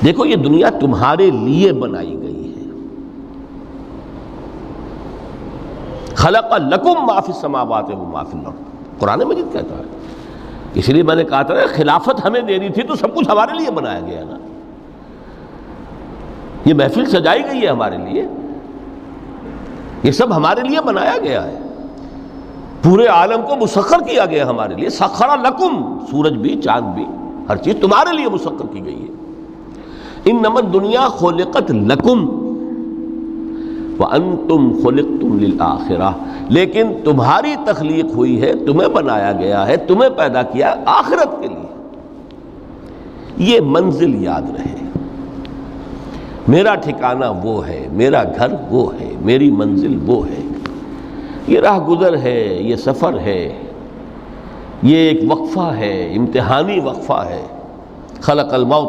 دیکھو یہ دنیا تمہارے لیے بنائی گئی ہے. خلق لکم ما فی السماوات و ما فی الارض، قرآن مجید کہتا ہے. اس لیے میں نے کہا تھا خلافت ہمیں دینی تھی تو سب کچھ ہمارے لیے بنایا گیا نا. یہ محفل سجائی گئی ہے ہمارے لیے، یہ سب ہمارے لیے بنایا گیا ہے. پورے عالم کو مسخر کیا گیا ہمارے لیے. سخر لکم، سورج بھی چاند بھی ہر چیز تمہارے لیے مسخر کی گئی ہے. انما الدنیا خلقت لکم وانتم خلقتم للآخرہ، لیکن تمہاری تخلیق ہوئی ہے، تمہیں بنایا گیا ہے، تمہیں پیدا کیا آخرت کے لیے. یہ منزل یاد رہے، میرا ٹھکانہ وہ ہے، میرا گھر وہ ہے، میری منزل وہ ہے. یہ راہ گزر ہے، یہ سفر ہے، یہ ایک وقفہ ہے، امتحانی وقفہ ہے. خلق الموت